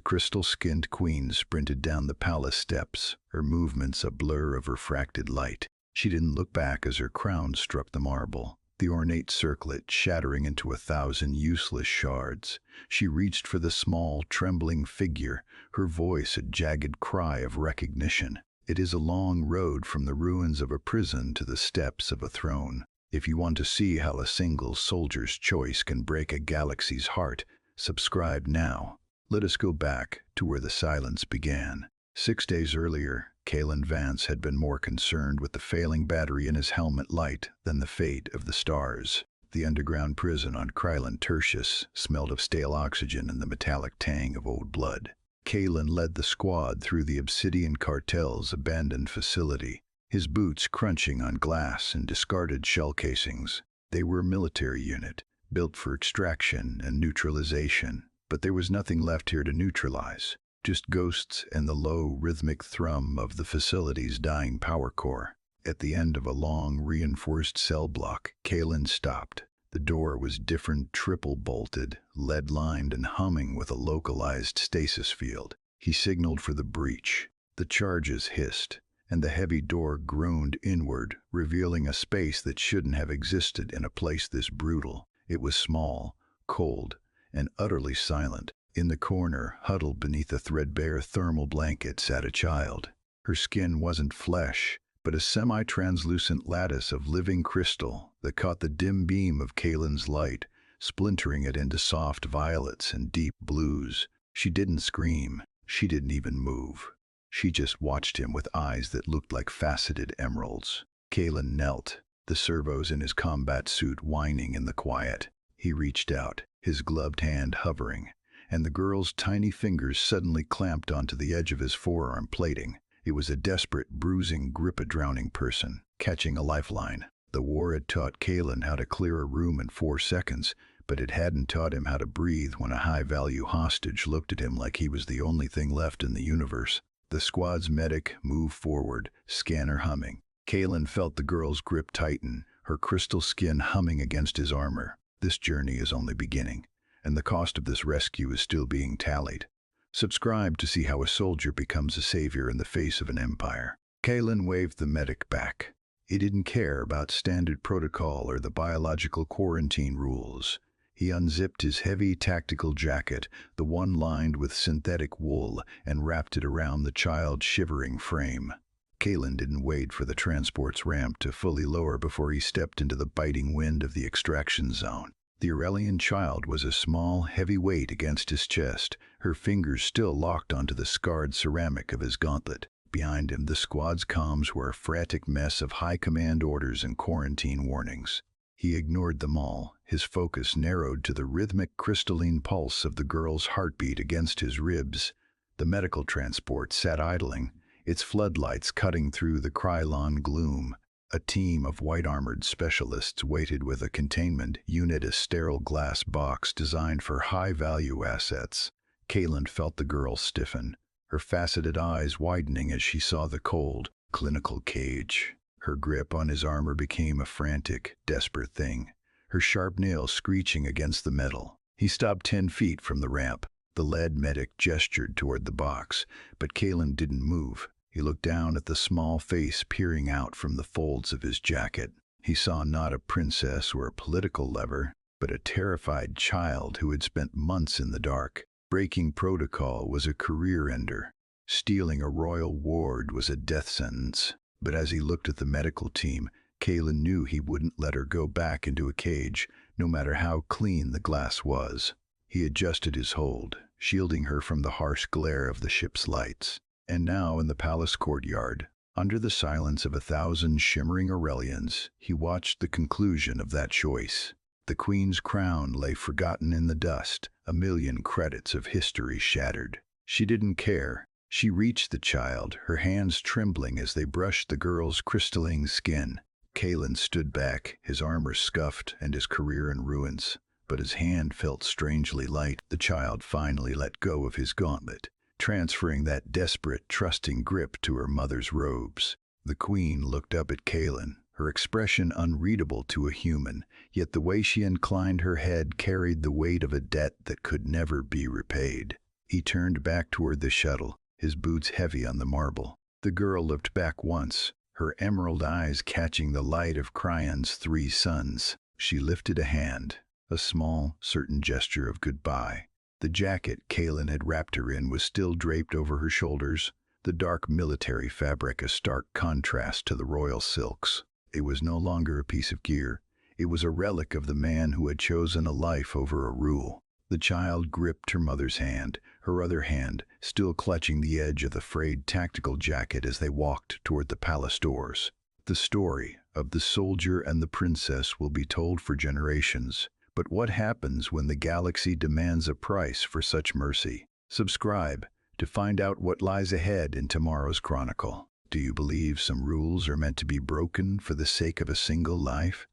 crystal-skinned queen sprinted down the palace steps, her movements a blur of refracted light. She didn't look back as her crown struck the marble, the ornate circlet shattering into 1,000 useless shards. She reached for the small, trembling figure, her voice a jagged cry of recognition. It is a long road from the ruins of a prison to the steps of a throne. If you want to see how a single soldier's choice can break a galaxy's heart, subscribe now. Let us go back to where the silence began. 6 days earlier, Kalen Vance had been more concerned with the failing battery in his helmet light than the fate of the stars. The underground prison on Krylon Tertius smelled of stale oxygen and the metallic tang of old blood. Kalen led the squad through the Obsidian Cartel's abandoned facility, his boots crunching on glass and discarded shell casings. They were a military unit, built for extraction and neutralization, but there was nothing left here to neutralize. Just ghosts and the low, rhythmic thrum of the facility's dying power core. At the end of a long, reinforced cell block, Kalen stopped. The door was different, triple-bolted, lead-lined, and humming with a localized stasis field. He signaled for the breach. The charges hissed, and the heavy door groaned inward, revealing a space that shouldn't have existed in a place this brutal. It was small, cold, and utterly silent. In the corner, huddled beneath a threadbare thermal blanket, sat a child. Her skin wasn't flesh, but a semi-translucent lattice of living crystal that caught the dim beam of Kalen's light, splintering it into soft violets and deep blues. She didn't scream. She didn't even move. She just watched him with eyes that looked like faceted emeralds. Kalen knelt, the servos in his combat suit whining in the quiet. He reached out, his gloved hand hovering, and the girl's tiny fingers suddenly clamped onto the edge of his forearm plating. It was a desperate, bruising grip a drowning person, catching a lifeline. The war had taught Kalen how to clear a room in 4 seconds, but it hadn't taught him how to breathe when a high-value hostage looked at him like he was the only thing left in the universe. The squad's medic moved forward, scanner humming. Kalen felt the girl's grip tighten, her crystal skin humming against his armor. This journey is only beginning, and the cost of this rescue is still being tallied. Subscribe to see how a soldier becomes a savior in the face of an empire. Kalen waved the medic back. He didn't care about standard protocol or the biological quarantine rules. He unzipped his heavy tactical jacket, the one lined with synthetic wool, and wrapped it around the child's shivering frame. Kalen didn't wait for the transport's ramp to fully lower before he stepped into the biting wind of the extraction zone. The Aurelian child was a small, heavy weight against his chest, her fingers still locked onto the scarred ceramic of his gauntlet. Behind him, the squad's comms were a frantic mess of high command orders and quarantine warnings. He ignored them all, his focus narrowed to the rhythmic crystalline pulse of the girl's heartbeat against his ribs. The medical transport sat idling, its floodlights cutting through the Krylon gloom. A team of white-armored specialists waited with a containment unit, a sterile glass box designed for high-value assets. Kalen felt the girl stiffen, her faceted eyes widening as she saw the cold, clinical cage. Her grip on his armor became a frantic, desperate thing, her sharp nails screeching against the metal. He stopped 10 feet from the ramp. The lead medic gestured toward the box, but Kalen didn't move. He looked down at the small face peering out from the folds of his jacket. He saw not a princess or a political lever, but a terrified child who had spent months in the dark. Breaking protocol was a career ender. Stealing a royal ward was a death sentence. But as he looked at the medical team, Kalen knew he wouldn't let her go back into a cage, no matter how clean the glass was. He adjusted his hold, shielding her from the harsh glare of the ship's lights. And now in the palace courtyard, under the silence of 1,000 shimmering Aurelians, he watched the conclusion of that choice. The queen's crown lay forgotten in the dust, 1,000,000 credits of history shattered. She didn't care. She reached the child, her hands trembling as they brushed the girl's crystalline skin. Kalen stood back, his armor scuffed and his career in ruins, but his hand felt strangely light. The child finally let go of his gauntlet, transferring that desperate, trusting grip to her mother's robes. The queen looked up at Kalen, her expression unreadable to a human, yet the way she inclined her head carried the weight of a debt that could never be repaid. He turned back toward the shuttle, his boots heavy on the marble. The girl looked back once, her emerald eyes catching the light of Cryon's 3 suns. She lifted a hand, a small, certain gesture of goodbye. The jacket Kalen had wrapped her in was still draped over her shoulders, the dark military fabric a stark contrast to the royal silks. It was no longer a piece of gear. It was a relic of the man who had chosen a life over a rule. The child gripped her mother's hand, her other hand still clutching the edge of the frayed tactical jacket as they walked toward the palace doors. The story of the soldier and the princess will be told for generations. But what happens when the galaxy demands a price for such mercy? Subscribe to find out what lies ahead in tomorrow's chronicle. Do you believe some rules are meant to be broken for the sake of a single life?